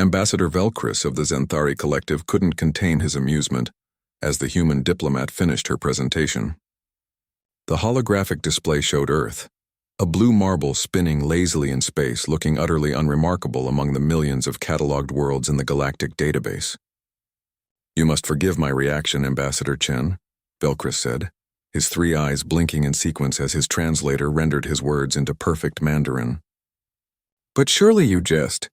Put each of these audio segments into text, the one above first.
Ambassador Velcris of the Zenthari Collective couldn't contain his amusement as the human diplomat finished her presentation. The holographic display showed Earth, a blue marble spinning lazily in space, looking utterly unremarkable among the millions of catalogued worlds in the galactic database. "You must forgive my reaction, Ambassador Chen," Velcris said, his three eyes blinking in sequence as his translator rendered his words into perfect Mandarin. "But surely you jest.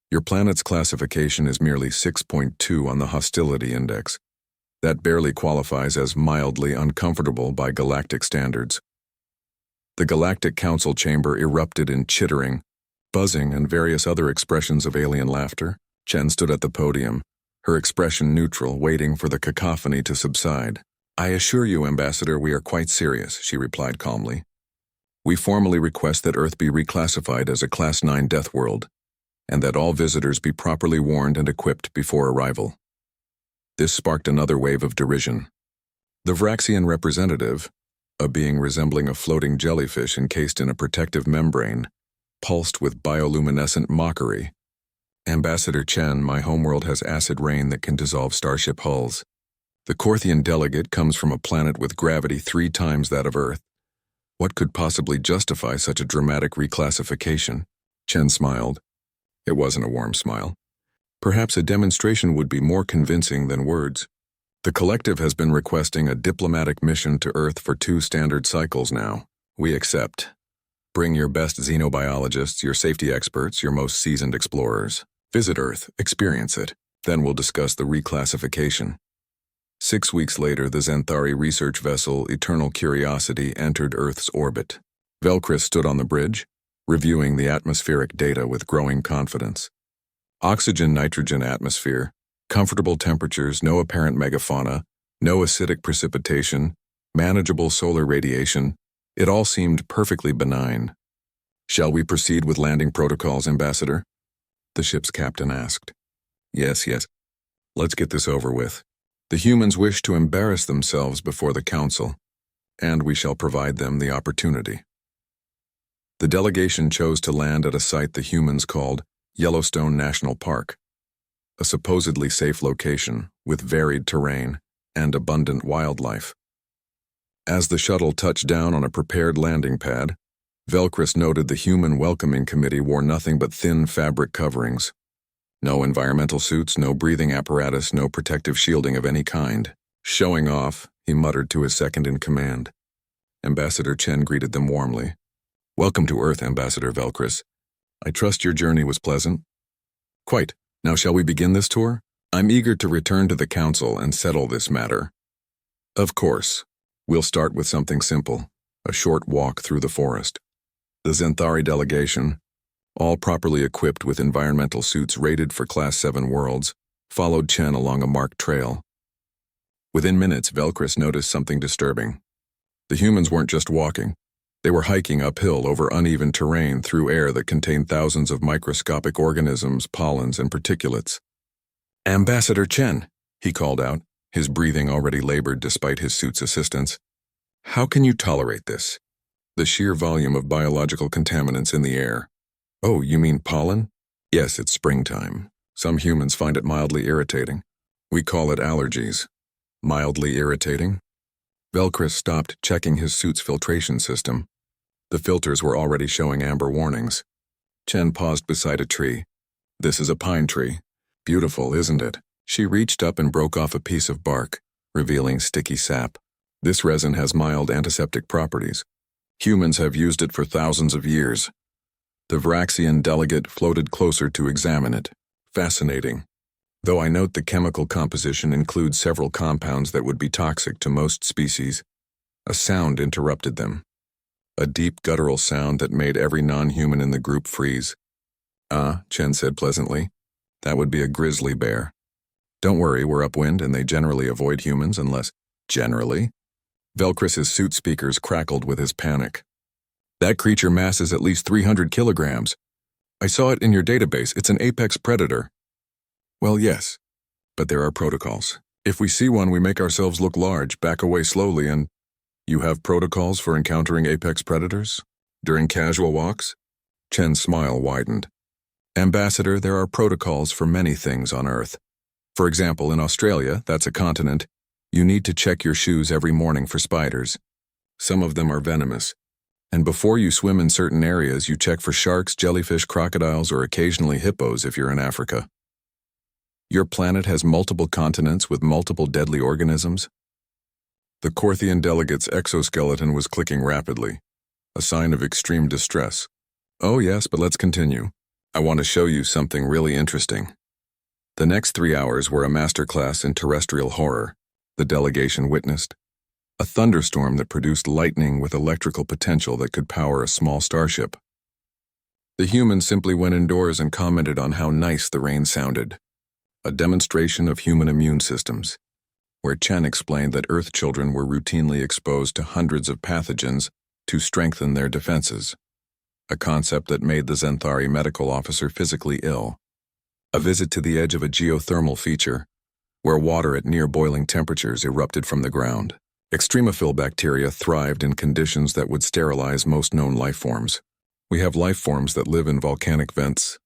Your planet's classification is merely 6.2 on the hostility index. That barely qualifies as mildly uncomfortable by galactic standards." The Galactic Council chamber erupted in chittering, buzzing, and various other expressions of alien laughter. Chen stood at the podium, her expression neutral, waiting for the cacophony to subside. "I assure you, Ambassador, we are quite serious," she replied calmly. "We formally request that Earth be reclassified as a Class 9 death world, and that all visitors be properly warned and equipped before arrival." This sparked another wave of derision. The Vraxian representative, a being resembling a floating jellyfish encased in a protective membrane, pulsed with bioluminescent mockery. "Ambassador Chen, my homeworld has acid rain that can dissolve starship hulls. The Korthian delegate comes from a planet with gravity 3 times that of Earth. What could possibly justify such a dramatic reclassification?" Chen smiled. It wasn't a warm smile. "Perhaps a demonstration would be more convincing than words. The collective has been requesting a diplomatic mission to Earth for 2 standard cycles now. We accept. Bring your best xenobiologists, your safety experts, your most seasoned explorers. Visit Earth, experience it. Then we'll discuss the reclassification." 6 weeks later, the Zenthari research vessel Eternal Curiosity entered Earth's orbit. Velcris stood on the bridge, reviewing the atmospheric data with growing confidence. Oxygen-nitrogen atmosphere, comfortable temperatures, no apparent megafauna, no acidic precipitation, manageable solar radiation. It all seemed perfectly benign. "Shall we proceed with landing protocols, Ambassador?" the ship's captain asked. Yes. Let's get this over with. The humans wish to embarrass themselves before the Council, and we shall provide them the opportunity." The delegation chose to land at a site the humans called Yellowstone National Park, a supposedly safe location with varied terrain and abundant wildlife. As the shuttle touched down on a prepared landing pad, Velcris noted the human welcoming committee wore nothing but thin fabric coverings. No environmental suits, no breathing apparatus, no protective shielding of any kind. "Showing off," he muttered to his second-in-command. Ambassador Chen greeted them warmly. "Welcome to Earth, Ambassador Velcris. I trust your journey was pleasant?" "Quite. Now shall we begin this tour? I'm eager to return to the Council and settle this matter." "Of course. We'll start with something simple, a short walk through the forest." The Zenthari delegation, all properly equipped with environmental suits rated for Class 7 worlds, followed Chen along a marked trail. Within minutes, Velcris noticed something disturbing. The humans weren't just walking. They were hiking uphill over uneven terrain through air that contained thousands of microscopic organisms, pollens, and particulates. "Ambassador Chen," he called out, his breathing already labored despite his suit's assistance. "How can you tolerate this? The sheer volume of biological contaminants in the air." "Oh, you mean pollen?" "Yes, it's springtime. Some humans find it mildly irritating. We call it allergies." "Mildly irritating?" Velcris stopped checking his suit's filtration system. The filters were already showing amber warnings. Chen paused beside a tree. "This is a pine tree. Beautiful, isn't it?" She reached up and broke off a piece of bark, revealing sticky sap. "This resin has mild antiseptic properties. Humans have used it for thousands of years." The Vraxian delegate floated closer to examine it. "Fascinating. Though I note the chemical composition includes several compounds that would be toxic to most species." A sound interrupted them. A deep guttural sound that made every non-human in the group freeze. "Ah," Chen said pleasantly. "That would be a grizzly bear. Don't worry, we're upwind and they generally avoid humans unless—" "Generally?" Velcris's suit speakers crackled with his panic. "That creature masses at least 300 kilograms. I saw it in your database. It's an apex predator." "Well, yes, but there are protocols. If we see one, we make ourselves look large, back away slowly, and—" "You have protocols for encountering apex predators? During casual walks?" Chen's smile widened. Ambassador, there are protocols for many things on Earth. For example, in Australia, that's a continent, you need to check your shoes every morning for spiders. Some of them are venomous. And before you swim in certain areas, you check for sharks, jellyfish, crocodiles, or occasionally hippos if you're in Africa. Your planet has multiple continents with multiple deadly organisms. The Corthian delegate's exoskeleton was clicking rapidly, a sign of extreme distress. Oh yes, but let's continue. I want to show you something really interesting. The next 3 hours were a masterclass in terrestrial horror. The delegation witnessed a thunderstorm that produced lightning with electrical potential that could power a small starship. The humans simply went indoors and commented on how nice the rain sounded. A demonstration of human immune systems, where Chen explained that Earth children were routinely exposed to hundreds of pathogens to strengthen their defenses, a concept that made the Zenthari medical officer physically ill. A visit to the edge of a geothermal feature, where water at near-boiling temperatures erupted from the ground. Extremophil bacteria thrived in conditions that would sterilize most known life forms. We have life forms that live in volcanic vents,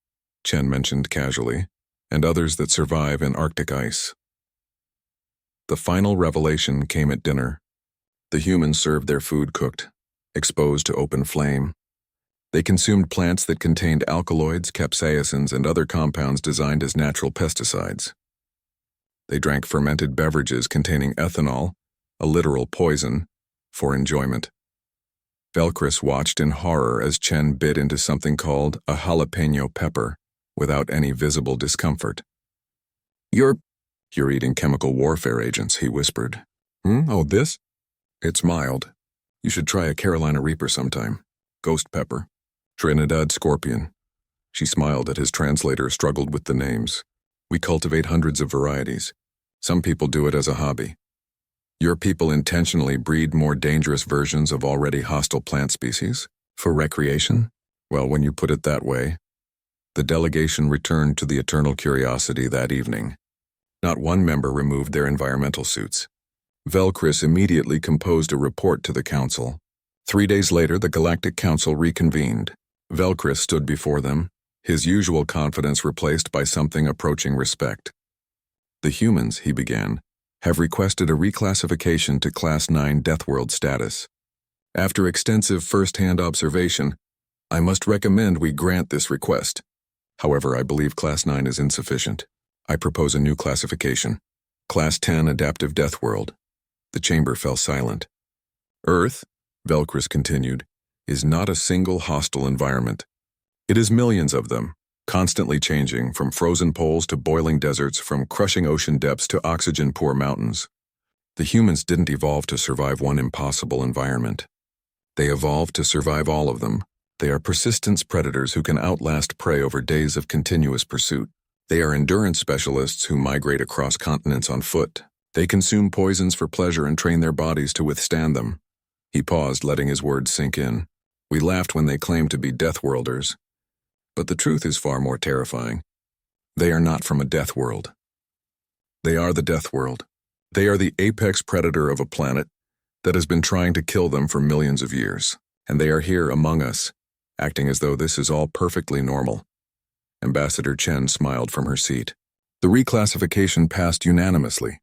Chen mentioned casually, and others that survive in Arctic ice. The final revelation came at dinner. The humans served their food cooked, exposed to open flame. They consumed plants that contained alkaloids, capsaicins, and other compounds designed as natural pesticides. They drank fermented beverages containing ethanol, a literal poison, for enjoyment. Velcris watched in horror as Chen bit into something called a jalapeno pepper, without any visible discomfort. You're eating chemical warfare agents, he whispered. Oh, this? It's mild. You should try a Carolina Reaper sometime. Ghost pepper. Trinidad scorpion. She smiled at his translator, struggled with the names. We cultivate hundreds of varieties. Some people do it as a hobby. Your people intentionally breed more dangerous versions of already hostile plant species? For recreation? Well, when you put it that way. The delegation returned to the Eternal Curiosity that evening. Not one member removed their environmental suits. Velcris immediately composed a report to the Council. 3 days later, the Galactic Council reconvened. Velcris stood before them, his usual confidence replaced by something approaching respect. The humans, he began, have requested a reclassification to Class 9 Deathworld status. After extensive first-hand observation, I must recommend we grant this request. However, I believe Class 9 is insufficient. I propose a new classification. Class 10 Adaptive Deathworld. The chamber fell silent. Earth, Velcris continued, is not a single hostile environment. It is millions of them, constantly changing from frozen poles to boiling deserts, from crushing ocean depths to oxygen-poor mountains. The humans didn't evolve to survive one impossible environment. They evolved to survive all of them. They are persistence predators who can outlast prey over days of continuous pursuit. They are endurance specialists who migrate across continents on foot. They consume poisons for pleasure and train their bodies to withstand them. He paused, letting his words sink in. We laughed when they claimed to be Deathworlders. But the truth is far more terrifying. They are not from a death world. They are the death world. They are the apex predator of a planet that has been trying to kill them for millions of years. And they are here among us, acting as though this is all perfectly normal. Ambassador Chen smiled from her seat. The reclassification passed unanimously.